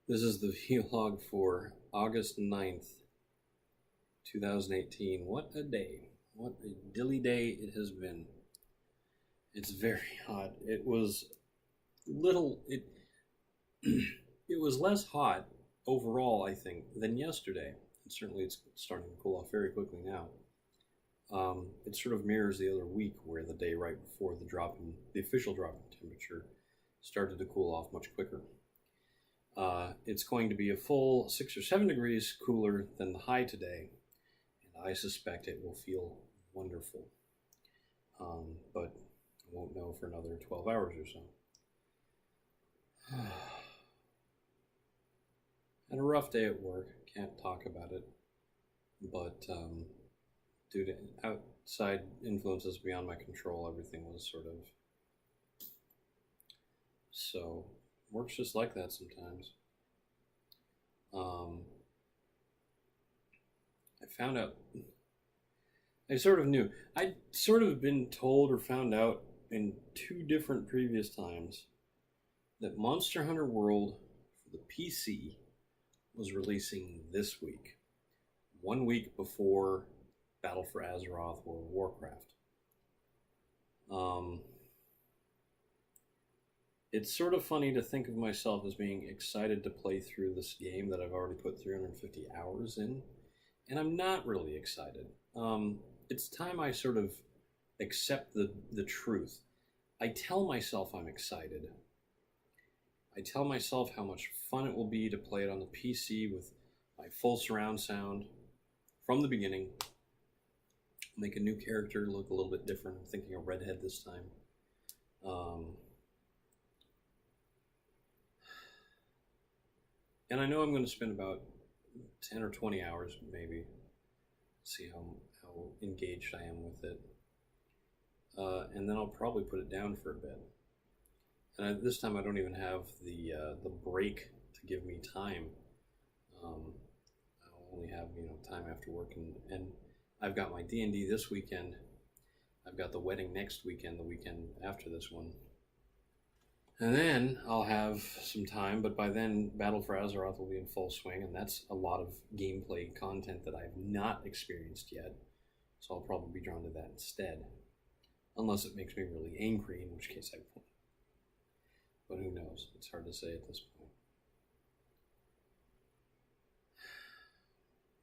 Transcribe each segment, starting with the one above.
This is the vlog for August 9th, 2018. What a day. What a dilly day it has been. It's very hot. It was little it it was less hot overall, I think, than yesterday. And certainly it's starting to cool off very quickly now. It sort of mirrors the other week where the day right before the official drop in temperature started to cool off much quicker. It's going to be a full 6 or 7 degrees cooler than the high today, and I suspect it will feel wonderful. But I won't know for another 12 hours or so. Had a rough day at work. Can't talk about it, but due to outside influences beyond my control, everything was sort of so. Works just like that sometimes. I found out. I sort of knew. I'd sort of been told or found out in two different previous times that Monster Hunter World for the PC was releasing this week, 1 week before Battle for Azeroth or Warcraft. It's sort of funny to think of myself as being excited to play through this game that I've already put 350 hours in, and I'm not really excited. It's time I sort of accept the truth. I tell myself I'm excited. I tell myself how much fun it will be to play it on the PC with my full surround sound from the beginning. Make a new character look a little bit different. I'm thinking a redhead this time. And I know I'm going to spend about 10 or 20 hours, maybe, see how engaged I am with it. And then I'll probably put it down for a bit. And this time I don't even have the break to give me time. I'll only have time after work, and I've got my D&D this weekend. I've got the wedding next weekend, the weekend after this one. And then I'll have some time, but by then Battle for Azeroth will be in full swing, and that's a lot of gameplay content that I've not experienced yet. So I'll probably be drawn to that instead. Unless it makes me really angry, in which case I won't. But who knows? It's hard to say at this point.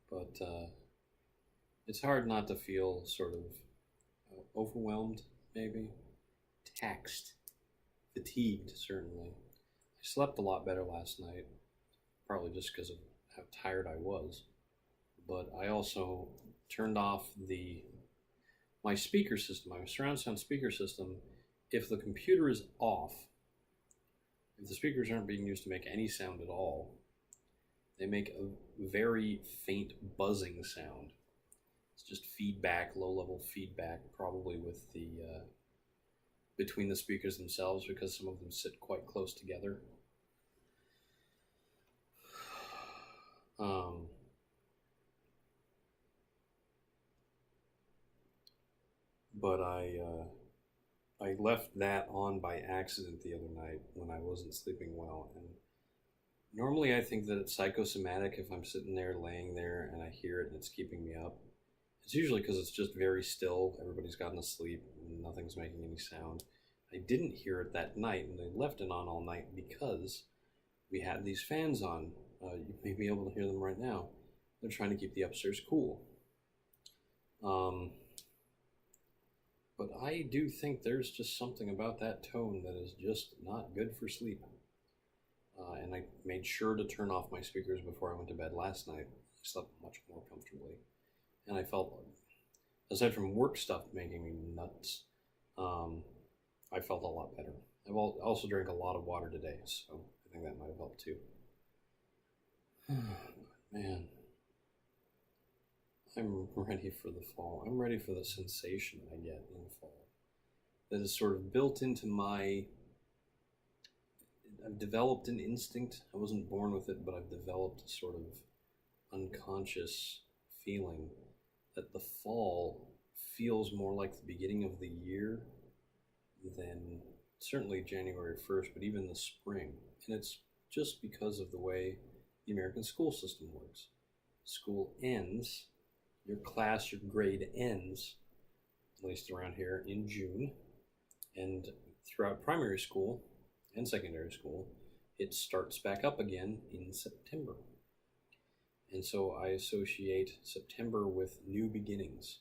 But it's hard not to feel sort of overwhelmed, maybe. Taxed. Fatigued, certainly. I slept a lot better last night, probably just because of how tired I was. But I also turned off my speaker system, my surround sound speaker system. If the computer is off, if the speakers aren't being used to make any sound at all, they make a very faint buzzing sound. It's just feedback, low-level feedback, probably with between the speakers themselves, because some of them sit quite close together. But I left that on by accident the other night when I wasn't sleeping well, and normally I think that it's psychosomatic if I'm sitting there, laying there, and I hear it and it's keeping me up. It's usually because it's just very still, everybody's gotten to sleep, and nothing's making any sound. I didn't hear it that night, and I left it on all night because we had these fans on. You may be able to hear them right now. They're trying to keep the upstairs cool. But I do think there's just something about that tone that is just not good for sleep. And I made sure to turn off my speakers before I went to bed last night. I slept much more comfortably. And I felt, aside from work stuff making me nuts, I felt a lot better. I've also drank a lot of water today, so I think that might have helped too. Man, I'm ready for the fall. I'm ready for the sensation I get in the fall. That is sort of built into I've developed an instinct. I wasn't born with it, but I've developed a sort of unconscious feeling that the fall feels more like the beginning of the year than certainly January 1st, but even the spring. And it's just because of the way the American school system works. School ends, your grade ends, at least around here, in June. And throughout primary school and secondary school, it starts back up again in September. And so I associate September with new beginnings,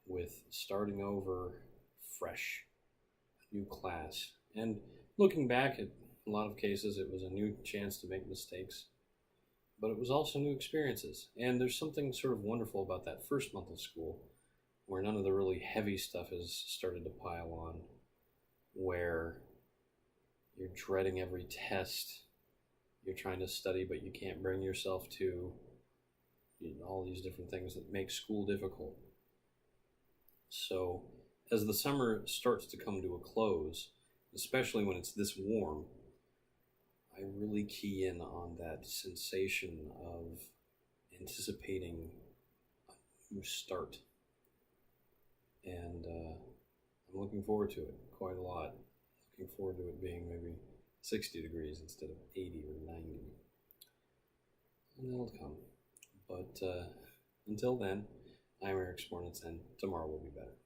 with starting over fresh, a new class. And looking back at a lot of cases, it was a new chance to make mistakes, but it was also new experiences. And there's something sort of wonderful about that first month of school, where none of the really heavy stuff has started to pile on, where you're dreading every test, you're trying to study, but you can't bring yourself to, all these different things that make school difficult. So as the summer starts to come to a close, especially when it's this warm, I really key in on that sensation of anticipating a new start. And I'm looking forward to it quite a lot. Looking forward to it being maybe 60 degrees instead of 80 or 90. And that'll come. But until then, I'm Eric Spornitz, and tomorrow will be better.